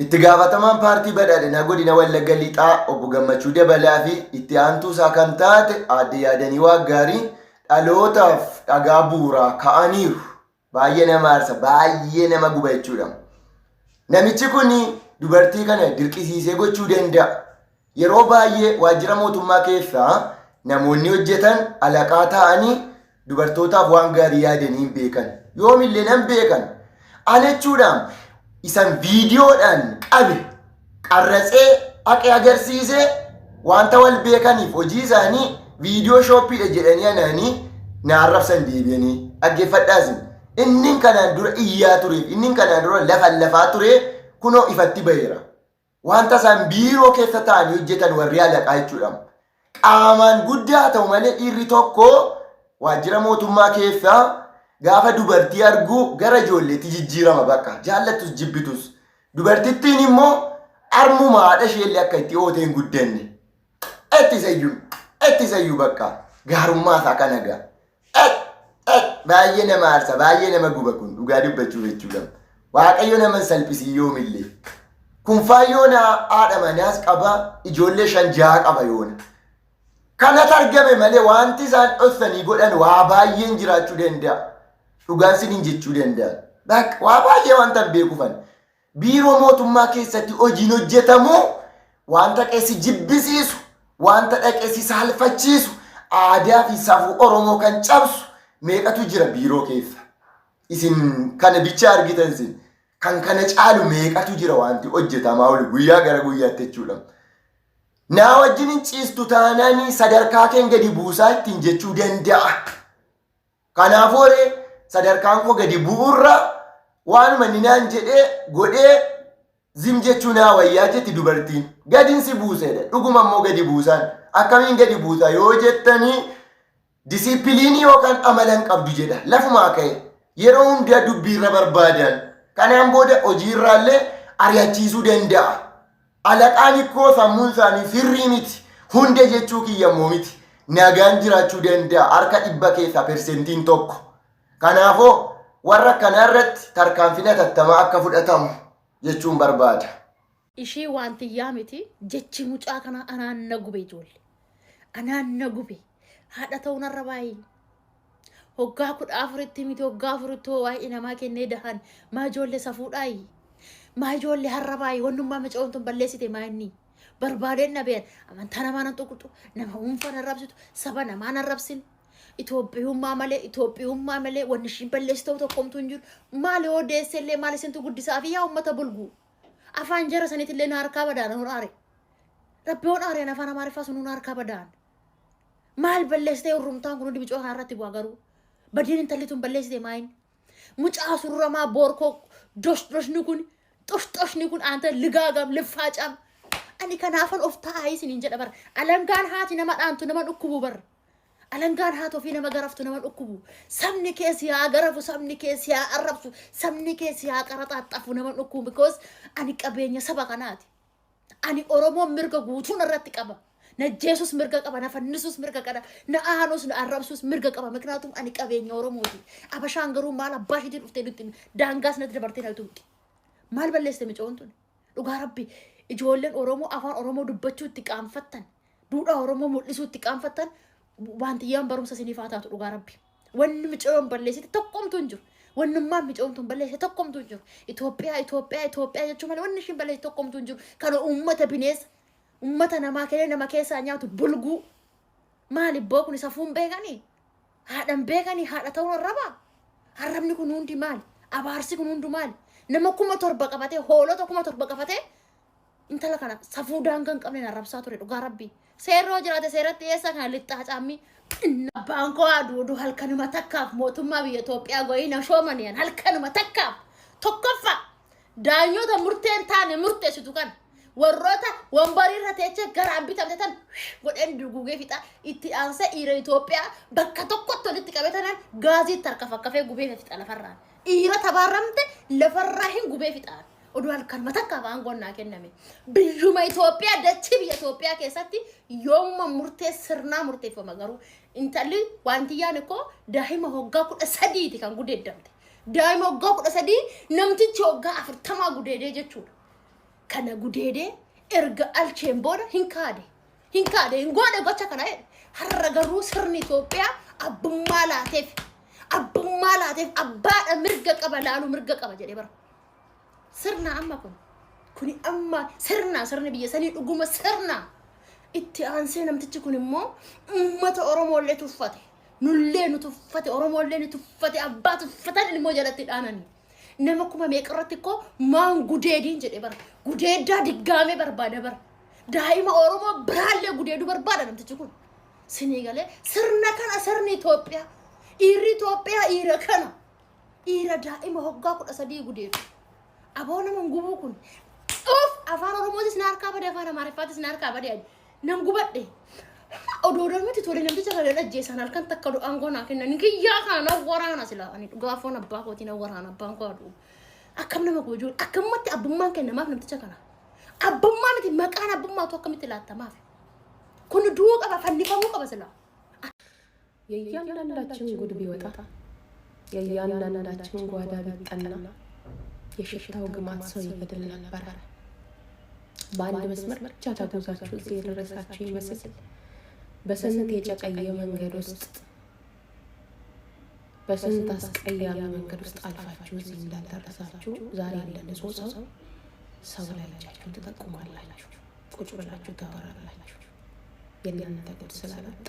itti gaafatamaan paartii badhaadhinaa godina Wallagga Lixaa obbo Gammachuu Dabalaa fi itti aantuu isaa kan taate aadde Yaadanii Waaggaarii dhalootaaf dhagaa bu'uuraa ka'aniiru. Baay'ee nama aarsa, baay'ee nama guba jechuudha. Namichi kun dubartii kana dirqisiisee gochuu danda'a. Yeroo baay'ee waajjira mootummaa keessaa namoonni hojjetan alaqaa ta'anii dubartootaaf waan gaarii yaadanii hin beekan. Yoomillee nan beekan. Alechuudhaan isan viidiyoodhaan qabe qarratsee haqee agarsiisee wanta wal beekaniif hojii isaanii viidiyoo shooppiidha jedhanii anaanii na arrabsan deebi'anii dhaggeeffadhaasin. Inni kanaan dura iyyaa tureef inni kanaan dura lafaa ture kunoo ifatti baheera. Wanta isaan biiroo keessa ta'anii hojjetan warri alaqaa jechuudha. Qaamaan guddaa ta'u malee dhiirri tokko waajjira mootummaa keessaa gaafa dubartii argu gara ijoolleetti jijjiirama bakka jaallattus jibbitus. Dubartittiin immoo armuma haadha isheellee akka itti ooteen guddanne. Itti sayyuu bakka gaarummaa isaa kan agaa. Baay'ee nama aarsa, baay'ee nama guba kun dhugaa dubbachuu jechuudha. Waaqayyo nama salphisii yoomillee. Kun faayyoon haadha manaas qaba, ijoollee 5-6 qaba yoona. Kanatu argame malee wanti isaan dhoksanii godhan waa baay'een jiraachuu danda'a. Dhugaan siniin jechuu danda'a. Waa baay'ee wanta beekufan. Biiroo mootummaa keessatti hojiin hojjetamu wanta qeessi jibbisiisu, wanta dhaqeessi saalfachiisu, aadaa fi safuu Oromoo kan cabsu meeqatu jira biiroo keessa. Isin kana bicha argitan sin kan kana caalu meeqatu jira wanti hojjetamaa oli guyyaa gara guyyaatti jechuudha. Naa wajjin hin ciistu taanaanii sadarkaa keen gadi buusaa ittiin jechuu danda'a. Kanaafuu sadarkaan koo gadi bu'urra waanuma ninaan jedhee godhee zim jechuu naa wayyaa jetti dubartiin. Gadiin si buusedha. Dhuguma immoo gadi buusaan. Akkamiin gadi buusa yoo jettanii disiipiliinii yookaan amala hin qabdu jedha. Lafumaa ka'e yeroo hundaa dubbiirra barbaadan. Kanaan booda hojiirraallee ari'achiisuu danda'a. Alaqaan ikkoo sammuun isaanii firrii miti. Hunda jechuu kiyyammoo miti. Nagaan jiraachuu danda'a. Harka 100 keessaa persentiin tokko. Kanaafuu warra kanarratti tarkaanfina tattamaa akka fudhatamu jechuun barbaada. Ishii waantiyyaa miti jechi mucaa kana anaan na gube ijoollee. Anaan na gube. Haadha ta'uu narra baay'ee. Hoggaa 14tti miti hoggaa 4tti waa'ee namaa kennee dahan maa ijoollee safuudhaayi. Maa ijoollee har'a baay'ee wannummaa maca'oon tun balleessite maa inni. Barbaadeen na beekan amantaa namaa nan tuqutu nama dhuunfaa nan rabsitu saba namaa nan rabsin. Itoophiyummaa malee wanni ishiin balleessitu tokkomtu hin jiru. Maali yoo deessellee maali isintu guddisaa fi yaa uummata bulgu. Afaan jara saniitillee na harkaa badaan nuun aare. Rabbi hoon aareen afaan amaariffaa sun nuun harkaa badaan. Maal balleessitee urrumtaan kun hundi bicoo kanarratti bu'aa garuu. Badiin intalli tun balleessite maayin. Mucaa surramaa boorkoo doshni kun aanta ligaagam liffaacam. Ani kanaafan of taa'ee isiniin jedha bara. Alangaan haati nama dhaantu nama dhukkubu bara. Alangaan haati ofii nama garaftu nama dhukkubu. Sabni keessi haa garafu, sabni keessi haa arrabsu, sabni keessi haa qaraxaaxafu nama dhukkubu. Because ani qabeenya saba kanaati. Ani Oromoon mirga guutuun irratti qaba. Na jeesus mirga qaba, na fannisus mirga qaba, na aanus na arrabsus mirga qaba. Miknaatum ani qabeenya Oromooti. Abashaan garuu maal abbaa ishiitii dhuftee nutti daangaas natti dabartee na tuuti. Maal balleessite micoon tun? Dhugaa Rabbi ijoolleen Oromoo afaan Oromoo dubbachuu itti qaanfattan, duudhaa Oromoo mul'isuu itti qaanfattan wantiyyaan barumsa isiniif haa taatu dhugaa Rabbi. Wanni micoon balleessite tokkomtu hin jiru. Wannummaan micoon tun balleessite tokkomtu hin jiru. Itoophiyaa jechuun malee wanni ishiin balleessite tokkomtu hin jiru. Kana uummata bineessa ummata namaa kee nama keessaa nyaatu bulguu maali boo kun safuun beekanii haadhan beekanii haadha ta'uu arraba arrabni kun hundi maali abaarsi kun hundi maali nama 7,000 qabatee hoolota 7,000 qabatee intala kana safuu daangaan qabneen arrabsaa ture dhugaa Rabbi seerroo jiraate seeratti eessa kana lixxaa caammii baankoo aduu halkanuma takkaaf mootummaa biyya Itoophiyaa goyina shoomaniyan halkanuma takkaaf tokkoffa daanyoota murteen taane murteessitu kana warroota wambarii irra teecha gara abbitamte tan godhen dugugee fixa itti aansa dhiira Itoophiyaa bakka tokkotti walitti qabeetanan gaazii tarkafakkafee gubee fixa lafarraan dhiira tabaarramte lafarraa hin gubee fixa oduu halkan matakkaaf aangonnaa kenname biyyuma Itoophiyaa dachii biyya Itoophiyaa keessatti yooma murtee sirnaa murteeffama garuu intalli wantiyyaan ikkoo daa'ima hoggaa 13 kan gudeeddamte daa'ima hoggaa 13 namtichi hoggaa 40 gudeedee jechuudha. kana gudeede erga alcheen booda hin kaade hin goone gocha kana har'a garuu sirni Itoophiyaa abbummaa laateef abbaadha mirga qaba laalu mirga qaba jedhee bara sirna amma kuni amma sirni biyya sanii dhuguma sirna itti aansee namtichi kun immoo ummata Oromollee tuffate nullee nu tuffate Oromollee nu tuffate abbaa tuffatan ilmoo jalatti dhaananii nama kuma meeqarratti ko maan gudeediin jedhee bara gudeeddaa diggaamee barbaada bara daa'ima Oromoo biraallee gudeedu barbaada namtichi kun sinii galee sirna kana sirni Itoophiyaa Itoophiyaa kana daa'ima hoggaa 13 gudeedu aboona mangubuu kun afaan Oromootis na harkaa badee afaan Amaariffaatis na harkaa badee nan gubadhe odoodon miti tole namticha kana dhajjeesan halkan takka du'aan goonaa kennan kiyyaa kana waraana sila ani gaafoon abbaa kootiin waraana abbaan koo aduu akkam nama goojuu akkamatti abbummaan kennamaaf namticha kana abbummaa miti maqaan abbummaatu akkamitti laattamaaf kun du'uu qaba fannifamuu qaba sila የእያንዳንዳችን ጉድ ቢወጣ የእያንዳንዳችን ጓዳ ቢጠና የሽታው ግማት ሰው ይገድል ነበር። በአንድ መስመር ብቻ ተጉዛችሁ እዚህ የደረሳችሁ ይመስል በስንት የጨቀየ መንገድ ውስጥ በስንት አስቀያሚ መንገድ ውስጥ አልፋችሁ እዚህ እንዳልደረሳችሁ ዛሬ እንደንጹህ ሰው ላይ እጃችሁን ትጠቁማላችሁ፣ ቁጭ ብላችሁ ታወራላችሁ። የእናንተ ጉድ ስላልወጣ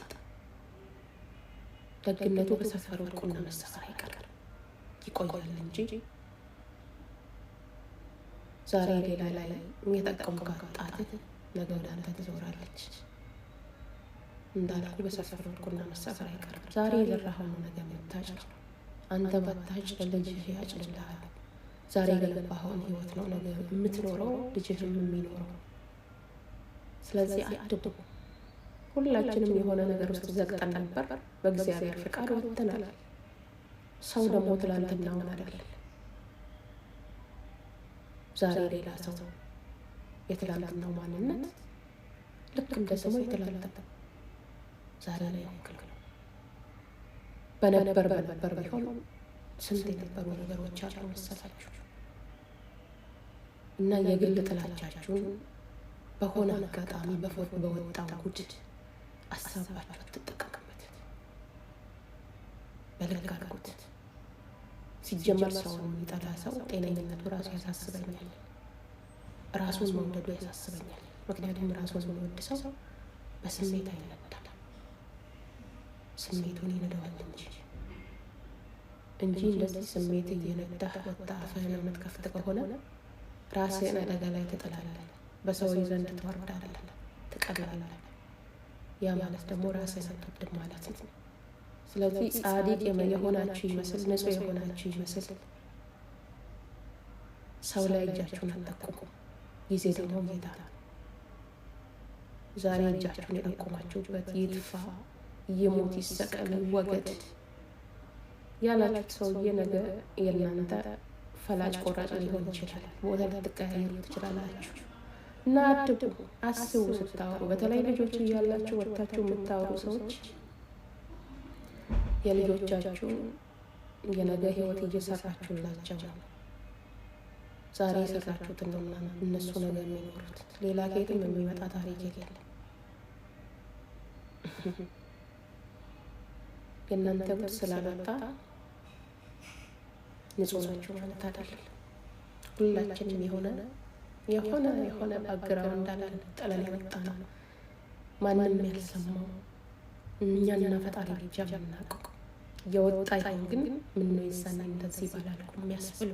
ደግነቱ በሰፈሩ ቁና መሰፈር አይቀርም ይቆያል እንጂ ዛሬ ሌላ ላይ የሚጠቀሙባት ጣት ነገ ወደ አንተ ትዞራለች። እንዳልኩ በሰፈሩ ቁና መሰፈር አይቀርም። ዛሬ የዘራኸው ነው ነገ የምታጭደው። አንተ ባታጭድ ልጅህ ያጭድልሃል። ዛሬ የገነባኸውን ህይወት ነው ነገ የምትኖረው ልጅህም የሚኖረው። ስለዚህ አድቡ። ሁላችንም የሆነ ነገር ውስጥ ዘግጠን ነበር። በእግዚአብሔር ፍቃድ ወጥተናል። ሰው ደግሞ ትላንትናውን አይደለም ዛሬ ሌላ ሰው የትላንትናው ማንነት ልክ እንደ ስሙ የተላልተው ዛሬ ላይ ወክል በነበር ቢሆን ስንት የነበሩ ነገሮች አሉ መሰላችሁ። እና የግል ጥላቻችሁን በሆነ አጋጣሚ በወጣው ጉድ አሳባችሁ ትጠቀሙበት። በልክ አድርጉት። ሲጀመር ሰውን የሚጠላ ሰው ጤነኝነቱ ራሱ ያሳስበኛል፣ ራሱን መውደዱ ያሳስበኛል። ምክንያቱም ራሱን የሚወድ ሰው በስሜት አይነዳም፣ ስሜቱን ይነዳዋል እንጂ እንደዚህ ስሜት እየነዳህ ወጣ አፍህን የምትከፍት ከሆነ ራስህን አደጋ ላይ ትጥላለህ፣ በሰው ዘንድ ትወርዳለህ፣ ትቀላለህ። ያ ማለት ደግሞ ራስህን አትወድም ማለት ነው። ስለዚህ ጻድቅ የሆናችሁ ይመስል ንጹህ የሆናችሁ ይመስል ሰው ላይ እጃችሁን አትጠቁሙ። ጊዜ ደግሞ ጌታ ነው። ዛሬ እጃችሁን የጠቆማችሁበት ይጥፋ፣ ይሙት፣ ይሰቀል፣ ይወገድ ያላችሁት ሰውዬ ነገ የእናንተ ፈላጭ ቆራጭ ሊሆን ይችላል። ቦታ ልትቀያየሩ ትችላላችሁ። እና አድቡ፣ አስቡ ስታወሩ። በተለይ ልጆች እያላችሁ ወጥታችሁ የምታወሩ ሰዎች የልጆቻችሁን የነገ ህይወት እየሰራችሁላቸው ነው። ዛሬ የሰራችሁትን ነው እነሱ ነገ የሚኖሩት። ሌላ ከየትም የሚመጣ ታሪክ የለም። የእናንተ ጉድ ስላልወጣ ንጹህ ናችሁ ማለት አይደለም። ሁላችንም የሆነ ባግራውንድ እንዳለን ጥለን የመጣ ነው። ማንም ያልሰማው እኛና ፈጣሪ ብቻ የምናውቀው የወጣ ይሁን ግን ምነው የዛኔ እንደዚህ ባላልኩም የሚያስብል